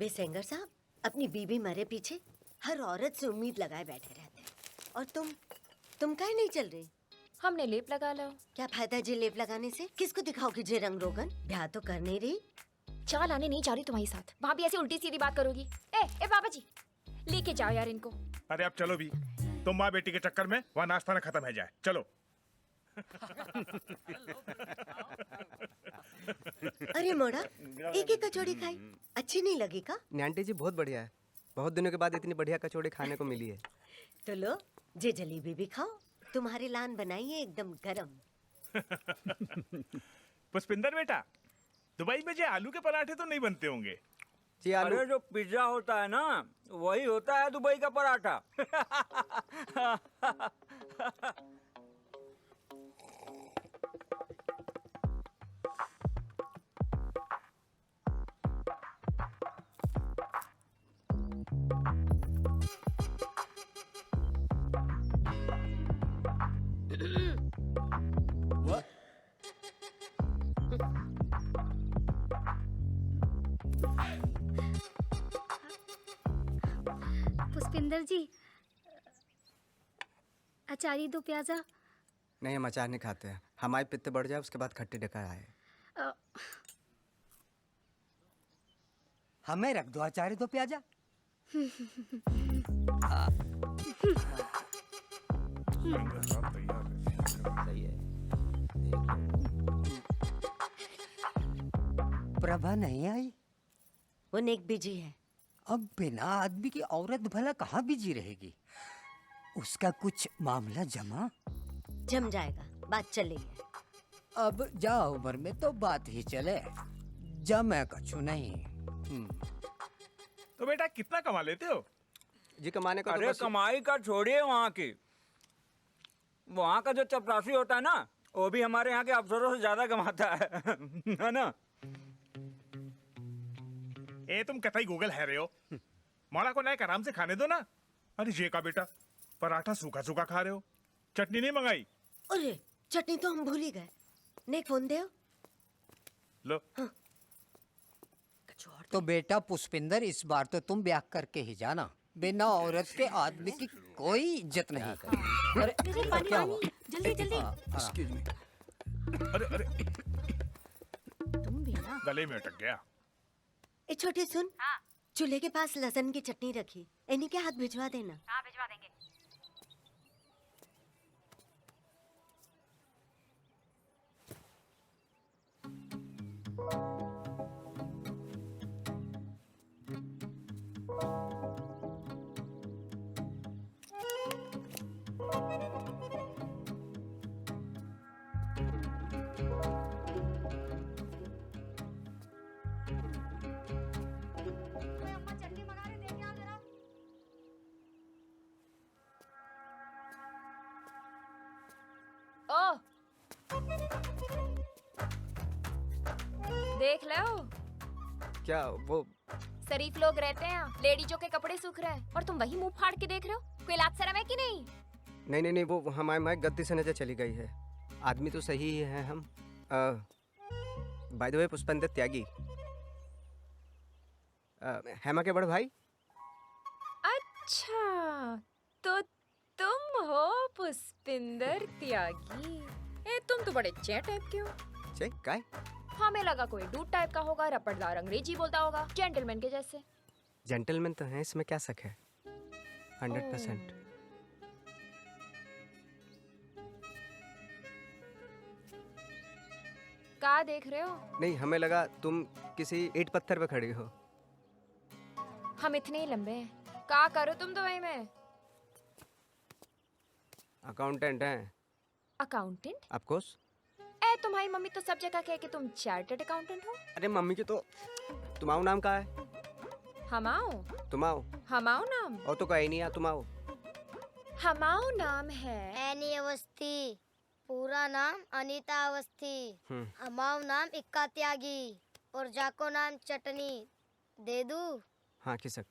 बेसेंगर साहब, अपनी बीवी मरे पीछे हर औरत से उम्मीद लगाए बैठे रहते हैं। और तुम काहे नहीं चल रही? हमने लेप लगा लो। क्या फायदा जे लेप लगाने से? किसको दिखाओगी जे रंग रोगन? ब्याह तो कर नहीं रही। चाल आने नहीं जा रही तुम्हारे साथ। वहाँ भी ऐसी उल्टी सीधी बात करोगी? ए बाबा जी, लेके जाओ यार इनको। अरे अब चलो भी, तुम माँ बेटी के चक्कर में वहाँ नाश्ता न खत्म है जाए। चलो। अरे मोड़ा, एक एक कचौड़ी खाई, अच्छी नहीं लगी का? आंटी जी बहुत बढ़िया है। बहुत दिनों के बाद इतनी बढ़िया कचौड़ी खाने को मिली है। तो लो, जे जलेबी भी खाओ। तुम्हारी लान बनाई है एकदम गरम। पुष्पिंदर बेटा, दुबई में जो आलू के पराठे तो नहीं बनते होंगे। जी आलू। अरे जो पिज्जा होता है ना, वही होता है दुबई का पराठा। पुष्पिंदर जी, अचारी दो प्याजा। नहीं, हम अचार नहीं खाते हैं। हमारे पित्त बढ़ जाए उसके बाद खट्टी डका आए। हमें रख दो अचारी दो प्याजा। सही है। प्रभा नहीं आई? वो नेक बिजी है। अब बिना आदमी की औरत भला कहाँ बिजी रहेगी? उसका कुछ मामला जमा? जम जाएगा, बात चलेगी। अब जा उम्र में तो बात ही चले, जमे कछु नहीं। तो बेटा कितना कमा लेते हो? जी कमाने का तो अरे बस कमाई का छोड़िए, वहाँ की, वहाँ का जो चपरासी होता है ना, वो भी हमारे यहाँ के अफसरों से ज्यादा कमाता है ना? ए तुम कतई गूगल है रहे हो। मोड़ा को लायक आराम से खाने दो ना। अरे जे का बेटा, पराठा सूखा सूखा खा रहे हो, चटनी नहीं मंगाई? अरे चटनी तो हम भूल ही गए। नेक फोन दे। लो। हाँ। तो बेटा पुष्पिंदर, इस बार तो तुम ब्याह करके ही जाना। बिना औरत के आदमी की कोई इज्जत नहीं। अरे क्या हुआ? जल्दी जल्दी। Excuse me. अरे अरे, तुम भी ना। गले में अटक गया। ए छोटी सुन, चूल्हे के पास लहसुन की चटनी रखी, इन्हीं के हाथ भिजवा देना। हाँ भिजवा देंगे। ओ, देख लो, क्या वो शरीफ लोग रहते हैं, लेडीजों के कपड़े सूख रहे हैं और तुम वही मुंह फाड़ के देख रहे हो। कोई लाज शर्म है कि नहीं? नहीं, वो हमारे गलती से नजर चली गई है। आदमी तो सही ही है हम। बाय द वे पुष्पेंद्र त्यागी, हेमा के बड़े भाई। अच्छा, तो तुम हो पुष्पिंदर त्यागी। तुम तो बड़े चे टाइप के हो। चे काय? हमें लगा कोई डूड टाइप का होगा, रपटदार अंग्रेजी बोलता होगा, जेंटलमैन के जैसे। जेंटलमैन तो है, इसमें क्या शक है। 100%। क्या देख रहे हो? नहीं, हमें लगा तुम किसी ईंट पत्थर पे खड़ी हो। हम इतने ही लंबे हैं। क्या करो तुम दुबई में? अकाउंटेंट हैं। अकाउंटेंट? Of course. तुम्हारी मम्मी तो सब जगह कहे कि तुम चार्टर्ड अकाउंटेंट हो। अरे मम्मी की तो तुम्हारा नाम का है? हमाओ। तुम्हाओ? हमाओ नाम? और तो कहीं नहीं है तुम्हाओ। हमाओ नाम है एनी अवस्थी, पूरा नाम अनीता अवस्थी। हमाओ नाम इक्का त्यागी और जाको नाम चटनी। दे दूं? हाँ खिसक।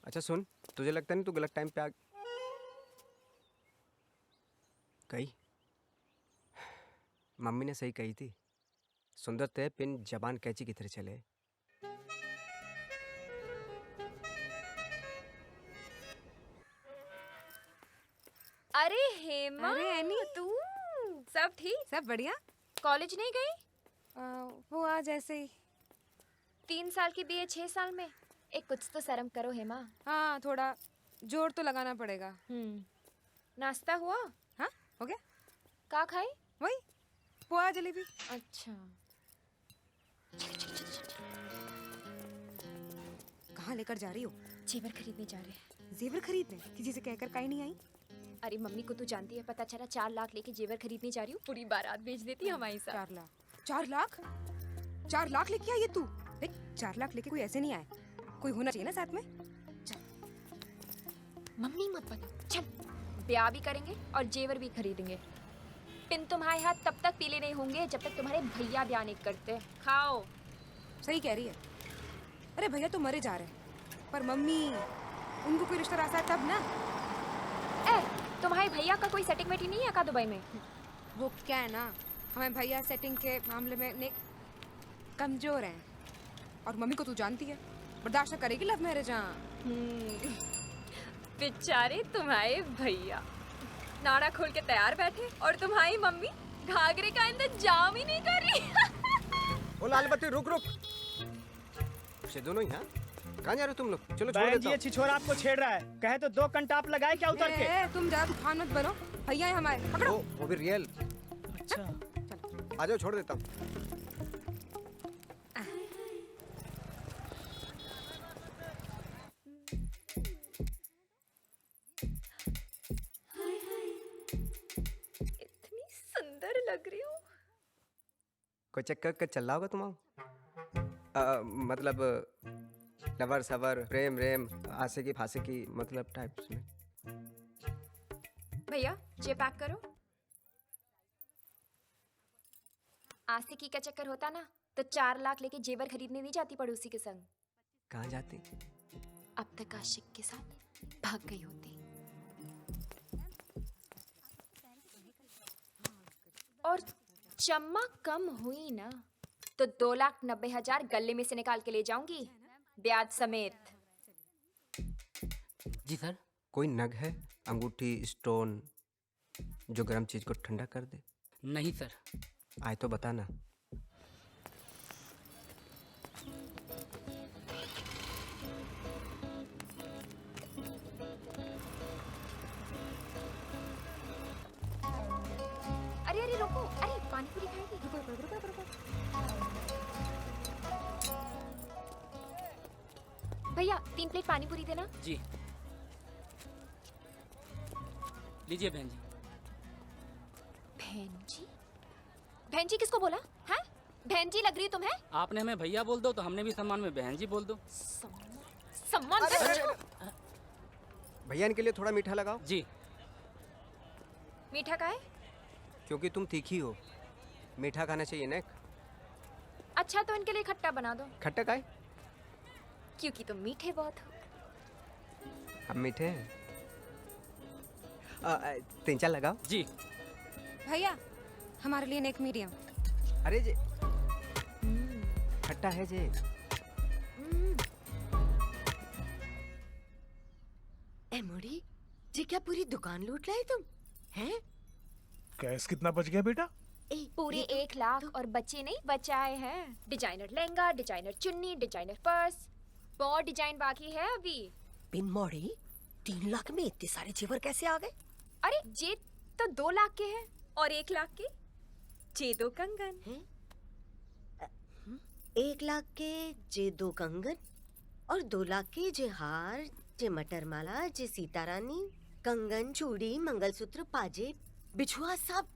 अच्छा सुन, तुझे लगता नहीं तू गलत टाइम पे आ गई? मम्मी ने सही कही थी, सुंदर ते पिन जबान कैची की तरह चले। अरे हेमा, अरे एनी। तू सब ठीक? सब बढ़िया। कॉलेज नहीं गई? वो आज ऐसे ही। 3 साल की बीए 6 साल में। एक कुछ तो शर्म करो हेमा। हाँ, थोड़ा जोर तो लगाना पड़ेगा। नाश्ता हुआ? हाँ, हो गया। का खाई? वही पोहा जलेबी। अच्छा। कहाँ लेकर जा रही हो? जेवर खरीदने जा रहे हैं। जेवर खरीदने? किसी से कहकर काहे नहीं आई? अरे मम्मी को तू जानती है, पता चला 4 लाख लेके जेवर खरीदने जा रही हूँ, पूरी बारात बेच देती हमारी साथ। 4 लाख? 4 लाख? 4 लाख लेके आई है तू? देख, 4 लाख लेके कोई ऐसे नहीं आए, कोई होना चाहिए ना साथ में। मम्मी मत बता, चल ब्याह भी करेंगे और जेवर भी खरीदेंगे। पिन तुम्हारे हाथ तब तक पीले नहीं होंगे जब तक तुम्हारे भैया ब्याह नहीं करते। खाओ। सही कह रही है। अरे भैया तो मरे जा रहे हैं, पर मम्मी, उनको कोई रिश्ता रास्ता है तब ना। ए, तुम्हारे भैया का कोई सेटिंग वेटिंग नहीं है का दुबई में? वो क्या है ना, हमें भैया सेटिंग के मामले में कमजोर हैं, और मम्मी को तू जानती है, बर्दाश्त करेगी लव मैरिज। बेचारे तुम्हारे भैया नाड़ा खोल के तैयार बैठे और तुम्हारी मम्मी घाघरे का इंतजाम ही नहीं कर रही। ओ लाल बत्ती, रुक रुक। ये दोनों ही, हाँ? कहाँ जा रहे हो तुम लोग? चलो छोड़ देता हूँ। छिछोरा आपको छेड़ रहा है, कहे तो 2 कंटाप लगाए क्या उतर के। तुम ज्यादा तूफान मत बनो, भैया है हमारे, पकड़ो। वो भी रियल। अच्छा, आ जाओ, छोड़ देता हूँ। इतनी सुंदर लग रही हूँ। कोई चक्कर का चल रहा होगा तुम्हारा? मतलब लवर सवर, प्रेम रेम, आशिकी फासिकी, मतलब टाइप्स में। भैया ये पैक करो। आशिकी का चक्कर होता ना तो 4 लाख लेके जेवर खरीदने नहीं जाती पड़ोसी के संग। कहाँ जाती? अब तक आशिक के साथ भाग गई होती। और चम्मा कम हुई ना तो 2,90,000 गले में से निकाल के ले जाऊंगी, ब्याज समेत। जी सर। कोई नग है, अंगूठी, स्टोन, जो गर्म चीज को ठंडा कर दे? नहीं सर। आए तो बताना। अरे अरे रुको, अरे पानी पूरी खाएगी? रुको रुको रुको रुको। भैया 3 प्लेट पानी पूरी देना। जी लीजिए बहन जी। बहन जी? बहन जी किसको बोला है? बहन जी लग रही तुम्हें? आपने हमें भैया बोल दो तो हमने भी सम्मान में बहन जी बोल दो। सम्मान भैया इनके लिए थोड़ा मीठा लगाओ। जी। मीठा का है? क्योंकि तुम तीखी हो, मीठा खाना चाहिए ना। अच्छा तो इनके लिए खट्टा बना दो। खट्टा का है? क्योंकि तुम मीठे बहुत हो। हम मीठे हैं। 3-4 लगाओ। जी। भैया हमारे लिए एक मीडियम। अरे जे खट्टा है जे। ए मोड़ी, जी क्या पूरी दुकान लूट लाए तुम? हैं? कैश कितना बच गया बेटा? पूरे 1 लाख और बच्चे नहीं बचाए हैं। डिजाइनर लहंगा, डिजाइनर चुन्नी, डिजाइनर पर्स, बहुत डिजाइन बाकी है अभी। बिन मोड़ी, 3 लाख में इतने सारे जेवर कैसे आ गए? अरे जे तो 2 लाख के हैं और 1 लाख के जे 2 कंगन हैं? 1 लाख के जे 2 कंगन और 2 लाख के जे हार, जे मटर माला, जे सीता रानी, कंगन, चूड़ी, मंगलसूत्र, पाजे, बिछुआ, सब